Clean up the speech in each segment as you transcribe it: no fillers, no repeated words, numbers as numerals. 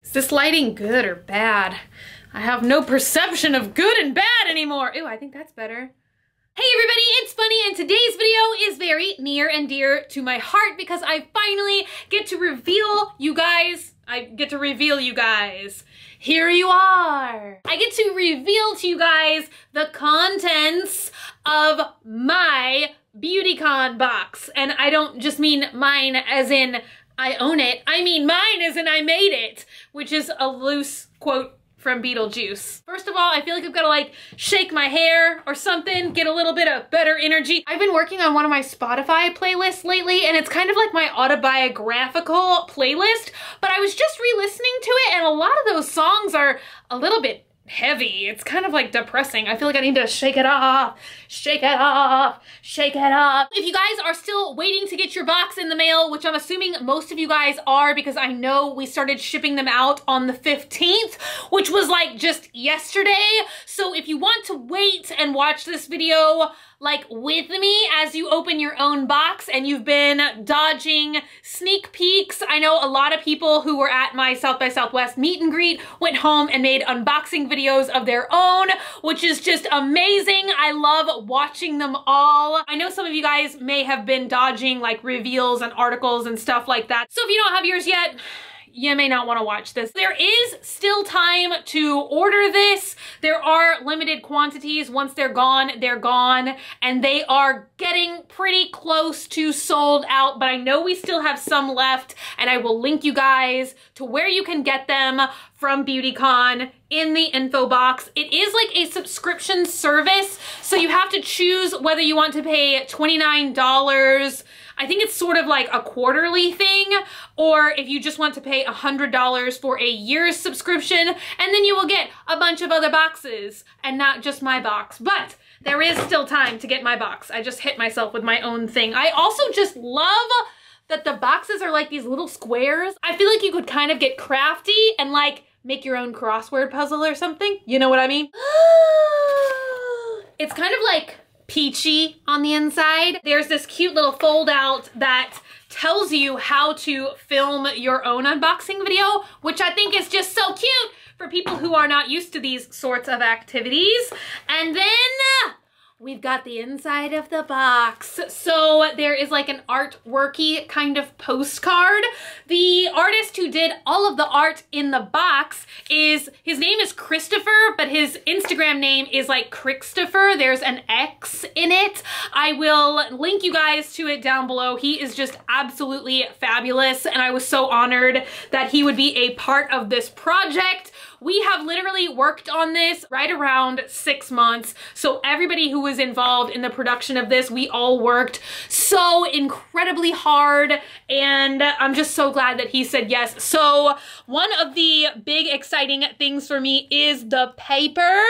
Is this lighting good or bad? I have no perception of good and bad anymore. Ew, I think that's better. Hey everybody, it's Funny, and today's video is very near and dear to my heart because I finally get to reveal you guys. Here you are. I get to reveal to you guys the contents of my Beautycon box. And I don't just mean mine as in I own it. I mean mine as in I made it, which is a loose quote from Beetlejuice. First of all, I feel like I've got to like shake my hair or something, get a little bit of better energy. I've been working on one of my Spotify playlists lately, and it's kind of like my autobiographical playlist, but I was just re-listening to it, and a lot of those songs are a little bit heavy. It's kind of like depressing. I feel like I need to shake it off, shake it off, shake it off. If you guys are still waiting to get your box in the mail, which I'm assuming most of you guys are because I know we started shipping them out on the 15th, which was like just yesterday. So if you want to wait and watch this video like with me as you open your own box and you've been dodging sneak peeks. I know a lot of people who were at my South by Southwest meet and greet went home and made unboxing videos of their own, which is just amazing. I love watching them all. I know some of you guys may have been dodging like reveals and articles and stuff like that. So if you don't have yours yet, you may not want to watch this. There is still time to order this. There are limited quantities. Once they're gone, and they are getting pretty close to sold out, but I know we still have some left, and I will link you guys to where you can get them from Beautycon in the info box. It is like a subscription service, so you have to choose whether you want to pay $29. I think it's sort of like a quarterly thing, or if you just want to pay $100 for a year's subscription, and then you will get a bunch of other boxes and not just my box. But there is still time to get my box. I just hit myself with my own thing. I also just love that the boxes are like these little squares. I feel like you could kind of get crafty and like make your own crossword puzzle or something. You know what I mean? It's kind of like peachy on the inside. There's this cute little fold out that tells you how to film your own unboxing video, which I think is just so cute for people who are not used to these sorts of activities. And then we've got the inside of the box. So there is like an artworky kind of postcard. The artist who did all of the art in the box his name is Christopher, but his Instagram name is like Crickstopher. There's an X in it. I will link you guys to it down below. He is just absolutely fabulous, and I was so honored that he would be a part of this project. We have literally worked on this right around 6 months. So everybody who was involved in the production of this, we all worked so incredibly hard, and I'm just so glad that he said yes. So one of the big exciting things for me is the paper,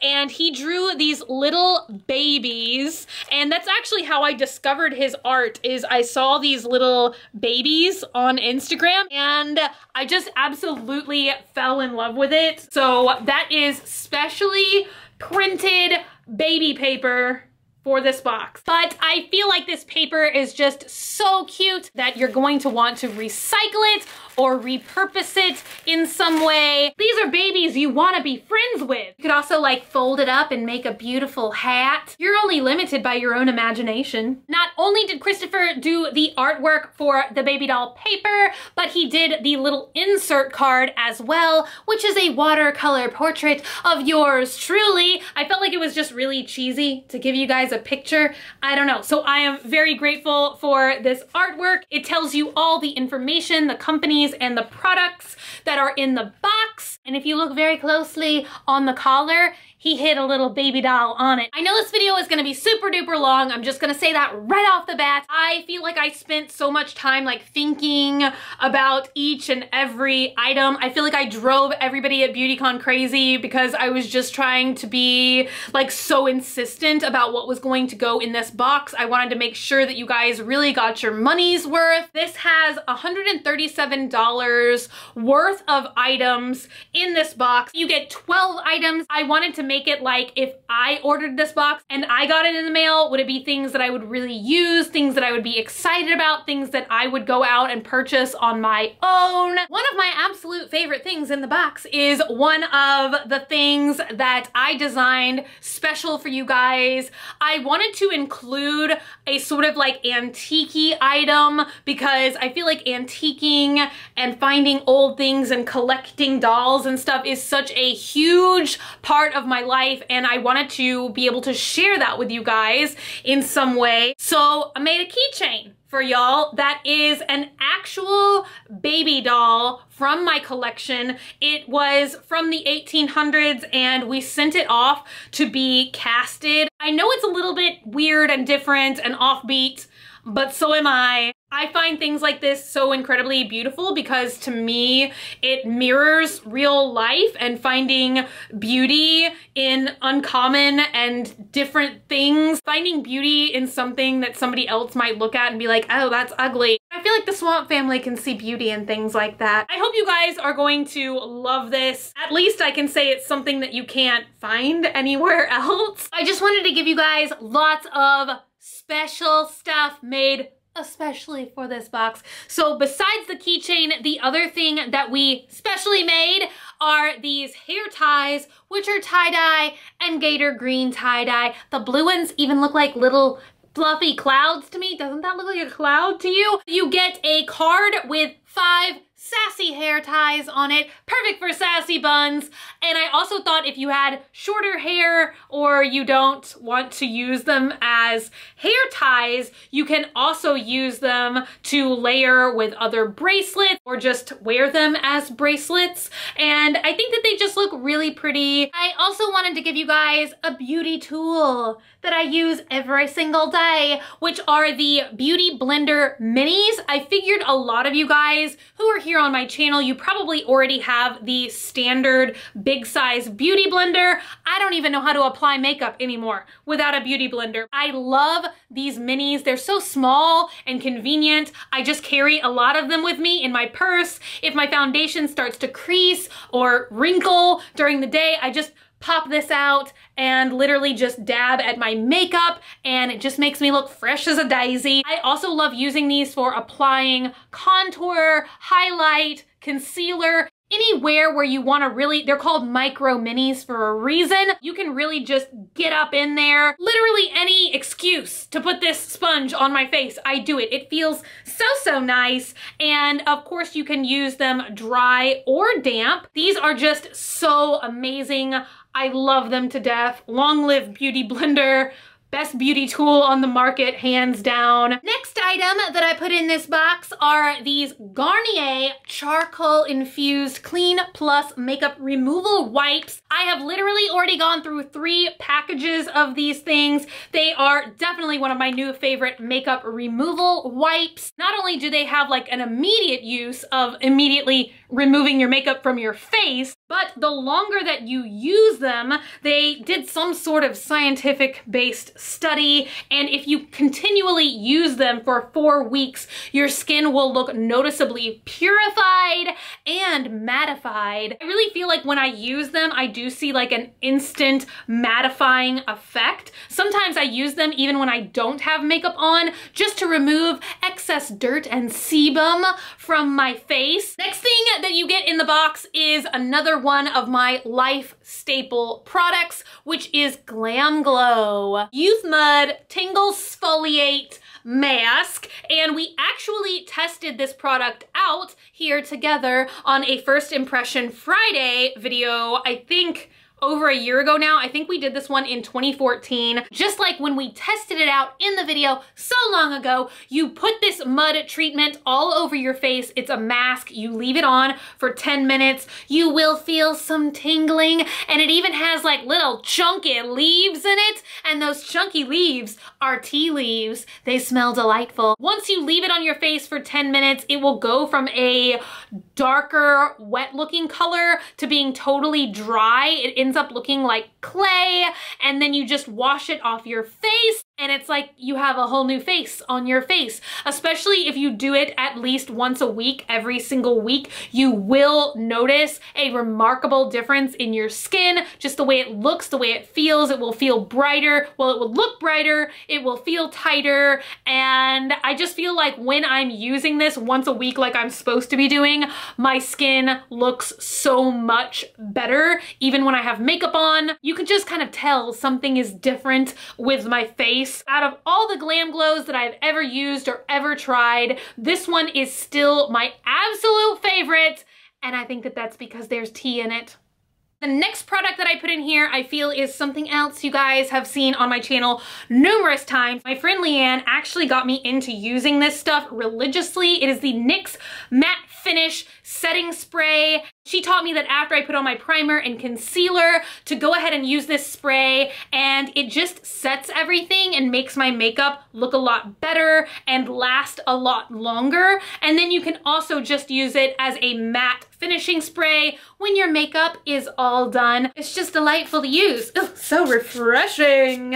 and he drew these little babies, and that's actually how I discovered his art. Is I saw these little babies on Instagram, and I just absolutely fell in love with it. So that is specially printed baby paper for this box. But I feel like this paper is just so cute that you're going to want to recycle it or repurpose it in some way. These are babies you want to be friends with. You could also like fold it up and make a beautiful hat. You're only limited by your own imagination. Not only did Christopher do the artwork for the baby doll paper, but he did the little insert card as well, which is a watercolor portrait of yours truly. I felt like it was just really cheesy to give you guys a picture. I don't know. So I am very grateful for this artwork. It tells you all the information, the companies and the products that are in the box. And if you look very closely on the collar, he hid a little baby doll on it. I know this video is gonna be super duper long. I'm just gonna say that right off the bat. I feel like I spent so much time like thinking about each and every item. I feel like I drove everybody at Beautycon crazy because I was just trying to be like so insistent about what was going to go in this box. I wanted to make sure that you guys really got your money's worth. This has $137 worth of items in this box. You get 12 items. I wanted to make it like if I ordered this box and I got it in the mail, would it be things that I would really use, things that I would be excited about, things that I would go out and purchase on my own. One of my absolute favorite things in the box is one of the things that I designed special for you guys. I wanted to include a sort of like antique-y item because I feel like antiquing and finding old things and collecting dolls and stuff is such a huge part of my life, and I wanted to be able to share that with you guys in some way. So I made a keychain for y'all that is an actual baby doll from my collection. It was from the 1800s and we sent it off to be casted. I know it's a little bit weird and different and offbeat, but so am I. I find things like this so incredibly beautiful because to me, it mirrors real life and finding beauty in uncommon and different things. Finding beauty in something that somebody else might look at and be like, oh, that's ugly. I feel like the Swamp family can see beauty in things like that. I hope you guys are going to love this. At least I can say it's something that you can't find anywhere else. I just wanted to give you guys lots of special stuff made especially for this box. So besides the keychain, the other thing that we specially made are these hair ties, which are tie-dye and gator green tie-dye. The blue ones even look like little fluffy clouds to me. Doesn't that look like a cloud to you? You get a card with 5 sassy hair ties on it, perfect for sassy buns. And I also thought if you had shorter hair or you don't want to use them as hair ties, you can also use them to layer with other bracelets or just wear them as bracelets. And I think that they just look really pretty. I also wanted to give you guys a beauty tool that I use every single day, which are the Beauty Blender Minis. I figured a lot of you guys who are here on my channel, you probably already have the standard big size beauty blender. I don't even know how to apply makeup anymore without a beauty blender. I love these minis. They're so small and convenient. I just carry a lot of them with me in my purse. If my foundation starts to crease or wrinkle during the day, I just pop this out and literally just dab at my makeup and it just makes me look fresh as a daisy. I also love using these for applying contour, highlight, concealer, anywhere where you want to really, they're called micro minis for a reason. You can really just get up in there. Literally any excuse to put this sponge on my face, I do it. It feels so nice. And of course you can use them dry or damp. These are just so amazing. I love them to death. Long live Beauty Blender. Best beauty tool on the market, hands down. Next item that I put in this box are these Garnier charcoal infused Clean Plus makeup removal wipes. I have literally already gone through 3 packages of these things. They are definitely one of my new favorite makeup removal wipes. Not only do they have like an immediate use of immediately removing your makeup from your face, but the longer that you use them, they did some sort of scientific based study, and if you continually use them for 4 weeks, your skin will look noticeably purified and mattified. I really feel like when I use them, I do see like an instant mattifying effect. Sometimes I use them even when I don't have makeup on, just to remove excess dirt and sebum from my face. Next thing that you get in the box is another one of my life staple products, which is Glam Glow Youth Mud Tingle Sfoliate Mask. And we actually tested this product out here together on a First Impression Friday video, I think over a year ago now. I think we did this one in 2014. Just like when we tested it out in the video so long ago, you put this mud treatment all over your face. It's a mask. You leave it on for 10 minutes. You will feel some tingling, and it even has like little chunky leaves in it. And those chunky leaves are tea leaves. They smell delightful. Once you leave it on your face for 10 minutes, it will go from a darker, wet looking color to being totally dry. It ends up looking like clay, and then you just wash it off your face, and it's like you have a whole new face on your face. Especially if you do it at least once a week, every single week, you will notice a remarkable difference in your skin, just the way it looks, the way it feels. It will feel brighter. Well, it will look brighter, it will feel tighter, and I just feel like when I'm using this once a week like I'm supposed to be doing, my skin looks so much better. Even when I have makeup on, you can just kind of tell something is different with my face. Out of all the Glam Glows that I've ever used or ever tried, this one is still my absolute favorite, and I think that that's because there's tea in it. The next product that I put in here, I feel, is something else you guys have seen on my channel numerous times. My friend Leanne actually got me into using this stuff religiously. It is the NYX Matte Finish Setting Spray. She taught me that after I put on my primer and concealer to go ahead and use this spray, and it just sets everything and makes my makeup look a lot better and last a lot longer. And then you can also just use it as a matte finishing spray when your makeup is all done. It's just delightful to use. Ugh, so refreshing.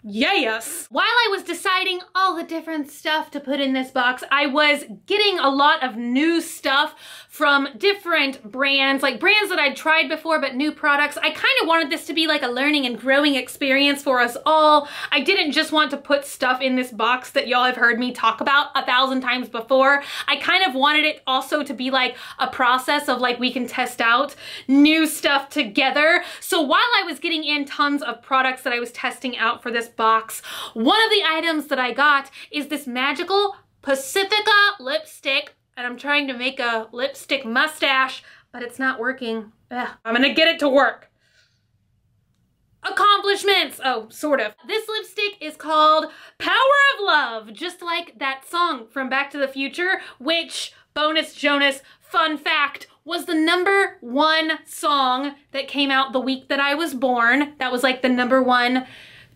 Yes. While I was deciding all the different stuff to put in this box, I was getting a lot of new stuff from different brands, like brands that I'd tried before, but new products. I kind of wanted this to be like a learning and growing experience for us all. I didn't just want to put stuff in this box that y'all have heard me talk about 1,000 times before. I kind of wanted it also to be like a process of like we can test out new stuff together. So while I was getting in tons of products that I was testing out for this box, one of the items that I got is this magical Pacifica lipstick, and I'm trying to make a lipstick mustache, but it's not working. Ugh. I'm gonna get it to work. Accomplishments! Oh, sort of. This lipstick is called Power of Love, just like that song from Back to the Future, which, bonus Jonas, fun fact, was the #1 song that came out the week that I was born. That was like the #1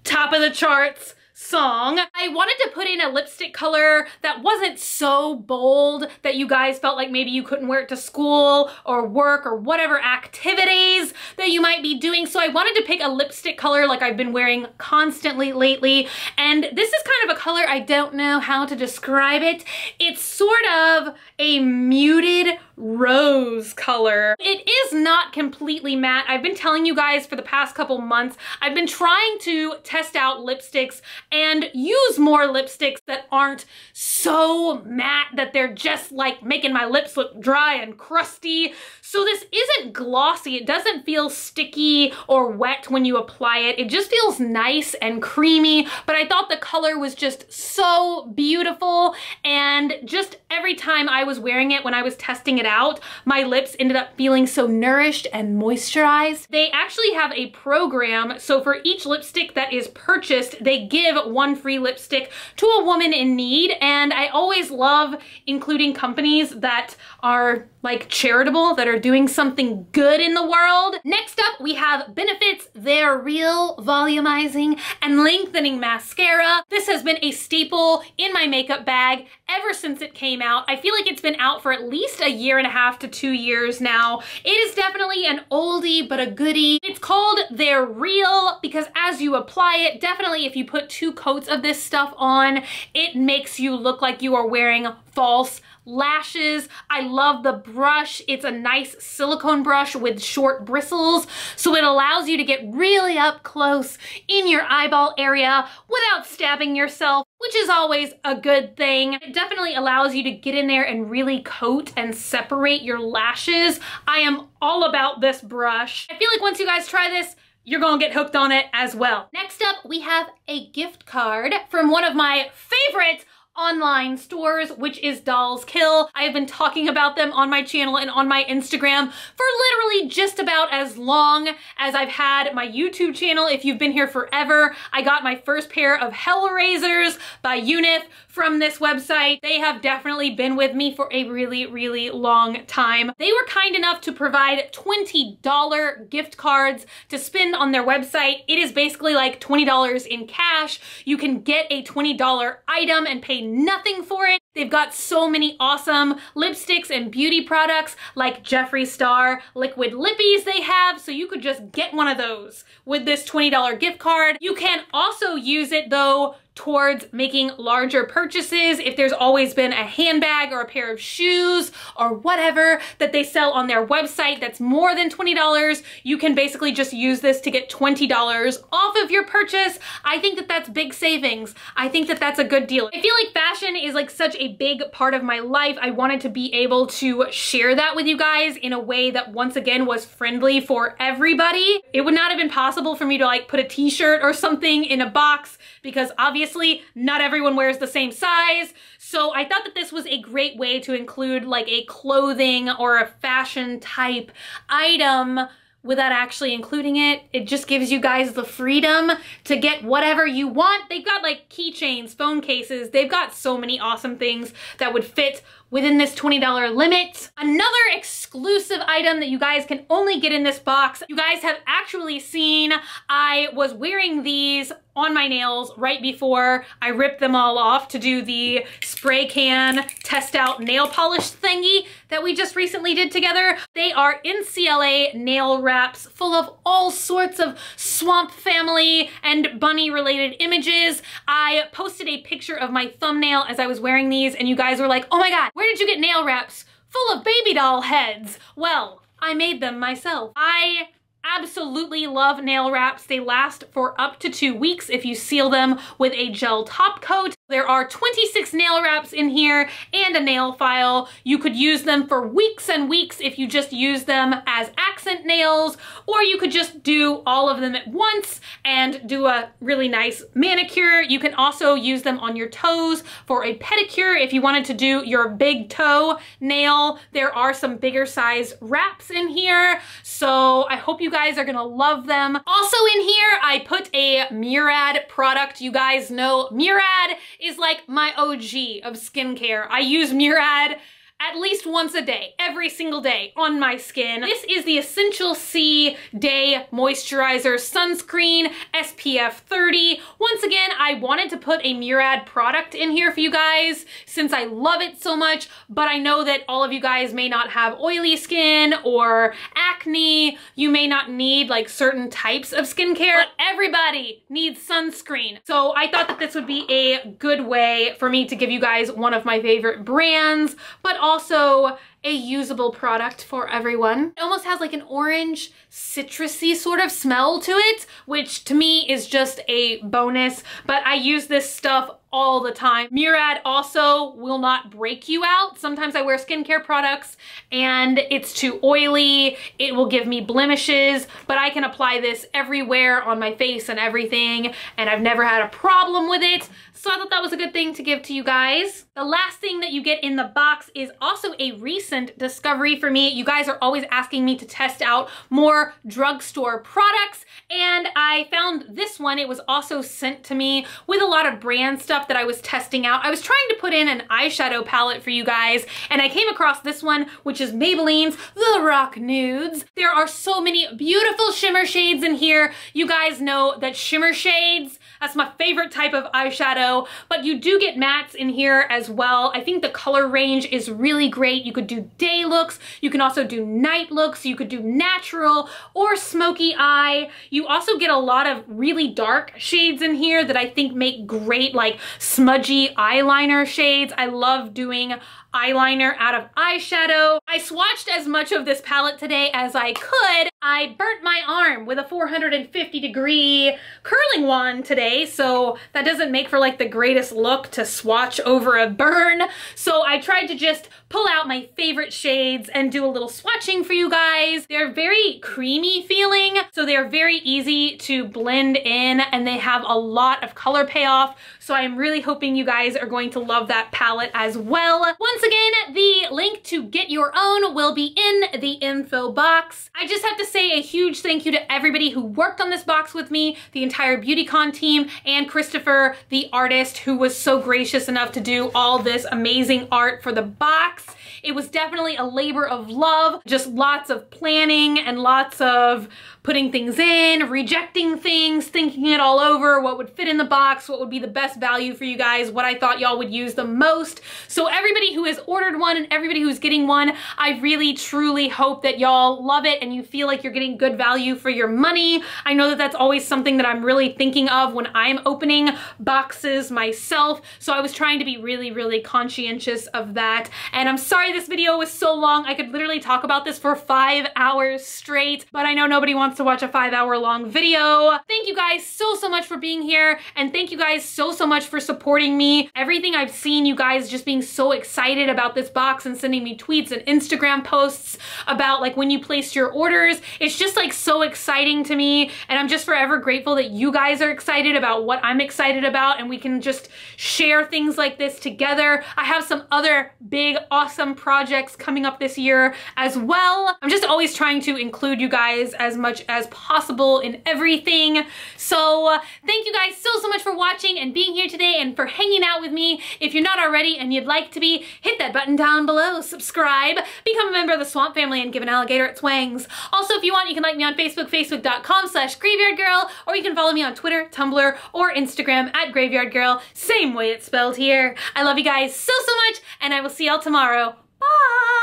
top of the charts song. I wanted to put in a lipstick color that wasn't so bold that you guys felt like maybe you couldn't wear it to school or work or whatever activities that you might be doing. So I wanted to pick a lipstick color like I've been wearing constantly lately. And this is kind of a color, I don't know how to describe it. It's sort of a muted rose color. It is not completely matte. I've been telling you guys for the past couple months, I've been trying to test out lipsticks and use more lipsticks that aren't so matte that they're just like making my lips look dry and crusty. So this isn't glossy. It doesn't feel sticky or wet when you apply it. It just feels nice and creamy, but I thought the color was just so beautiful, and just every time I was wearing it when I was testing it out, my lips ended up feeling so nourished and moisturized. They actually have a program, so for each lipstick that is purchased, they give 1 free lipstick to a woman in need, and I always love including companies that are like charitable, that are doing something good in the world. Next up, we have Benefit's Their Real Volumizing and Lengthening Mascara. This has been a staple in my makeup bag ever since it came out. I feel like it's been out for at least 1.5 to 2 years now. It is definitely an oldie but a goodie. It's called Their Real because as you apply it, definitely if you put 2 coats of this stuff on, it makes you look like you are wearing false lashes. I love the brush. It's a nice silicone brush with short bristles, so it allows you to get really up close in your eyeball area without stabbing yourself, which is always a good thing. It definitely allows you to get in there and really coat and separate your lashes. I am all about this brush. I feel like once you guys try this, you're gonna get hooked on it as well. Next up, we have a gift card from one of my favorite online stores, which is Dolls Kill. I have been talking about them on my channel and on my Instagram for literally just about as long as I've had my YouTube channel. If you've been here forever, I got my first pair of Hellraisers by Unif from this website. They have definitely been with me for a really, really long time. They were kind enough to provide $20 gift cards to spend on their website. It is basically like $20 in cash. You can get a $20 item and pay nothing for it. They've got so many awesome lipsticks and beauty products like Jeffree Star liquid lippies they have, so you could just get one of those with this $20 gift card. You can also use it though towards making larger purchases. If there's always been a handbag or a pair of shoes or whatever that they sell on their website that's more than $20, you can basically just use this to get $20 off of your purchase. I think that that's big savings. I think that that's a good deal. I feel like fashion is like such a big part of my life. I wanted to be able to share that with you guys in a way that once again was friendly for everybody. It would not have been possible for me to like put a t-shirt or something in a box because obviously not everyone wears the same size. So I thought that this was a great way to include like a clothing or a fashion type item without actually including it. It just gives you guys the freedom to get whatever you want. They've got like keychains, phone cases. They've got so many awesome things that would fit within this $20 limit. Another exclusive item that you guys can only get in this box, you guys have actually seen, I was wearing these on my nails right before I ripped them all off to do the spray can test out nail polish thingy that we just recently did together. They are NCLA nail wraps full of all sorts of swamp family and bunny related images. I posted a picture of my thumbnail as I was wearing these and you guys were like, oh my God, where did you get nail wraps full of baby doll heads? Well, I made them myself. I absolutely love nail wraps. They last for up to 2 weeks if you seal them with a gel top coat. There are 26 nail wraps in here and a nail file. You could use them for weeks and weeks if you just use them as accent nails, or you could just do all of them at once and do a really nice manicure. You can also use them on your toes for a pedicure if you wanted to do your big toe nail. There are some bigger size wraps in here, so I hope you guys are gonna love them. Also in here, I put a Murad product. You guys know Murad is like my OG of skincare. I use Murad at least once a day, every single day on my skin. This is the Essential C Day Moisturizer Sunscreen, SPF 30. Once again, I wanted to put a Murad product in here for you guys since I love it so much, but I know that all of you guys may not have oily skin or acne. You may not need like certain types of skincare, but everybody needs sunscreen. So I thought that this would be a good way for me to give you guys one of my favorite brands, but also a usable product for everyone. It almost has like an orange citrusy sort of smell to it, which to me is just a bonus, but I use this stuff all the time. Murad also will not break you out. Sometimes I wear skincare products and it's too oily. It will give me blemishes, but I can apply this everywhere on my face and everything, and I've never had a problem with it. So I thought that was a good thing to give to you guys. The last thing that you get in the box is also a recent discovery for me. You guys are always asking me to test out more drugstore products, and I found this one. It was also sent to me with a lot of brand stuff that I was testing out. I was trying to put in an eyeshadow palette for you guys, and I came across this one, which is Maybelline's The Rock Nudes. There are so many beautiful shimmer shades in here. You guys know that shimmer shades, that's my favorite type of eyeshadow, but you do get mattes in here as well. I think the color range is really great. You could do day looks. You can also do night looks. You could do natural or smoky eye. You also get a lot of really dark shades in here that I think make great like smudgy eyeliner shades. I love doing eyeliner out of eyeshadow. I swatched as much of this palette today as I could. I burnt my arm with a 450-degree curling wand today, so that doesn't make for like the greatest look to swatch over a burn. So I tried to just pull out my favorite shades and do a little swatching for you guys. They're very creamy feeling, so they're very easy to blend in, and they have a lot of color payoff. So I'm really hoping you guys are going to love that palette as well. Once again, the link to get your own will be in the info box. I just have to say say a huge thank you to everybody who worked on this box with me, the entire Beautycon team, and Christopher, the artist, who was so gracious enough to do all this amazing art for the box. It was definitely a labor of love, just lots of planning and lots of putting things in, rejecting things, thinking it all over, what would fit in the box, what would be the best value for you guys, what I thought y'all would use the most. So everybody who has ordered one and everybody who's getting one, I really truly hope that y'all love it and you feel like you're getting good value for your money. I know that that's always something that I'm really thinking of when I'm opening boxes myself. So I was trying to be really, really conscientious of that. And I'm sorry this video was so long. I could literally talk about this for 5 hours straight, but I know nobody wants to watch a 5-hour long video. Thank you guys so much for being here, and thank you guys so much for supporting me. Everything I've seen, you guys just being so excited about this box and sending me tweets and Instagram posts about like when you placed your orders. It's just like so exciting to me, and I'm just forever grateful that you guys are excited about what I'm excited about, and we can just share things like this together. I have some other big awesome projects coming up this year as well. I'm just always trying to include you guys as much as possible in everything. So thank you guys so much for watching and being here today and for hanging out with me. If you're not already and you'd like to be, hit that button down below, subscribe, become a member of the Swamp Family, and give an alligator its wangs. Also, if you want, you can like me on Facebook, facebook.com/graveyardgirl, or you can follow me on Twitter, Tumblr, or Instagram at graveyardgirl, same way it's spelled here. I love you guys so much, and I will see y'all tomorrow. Bye!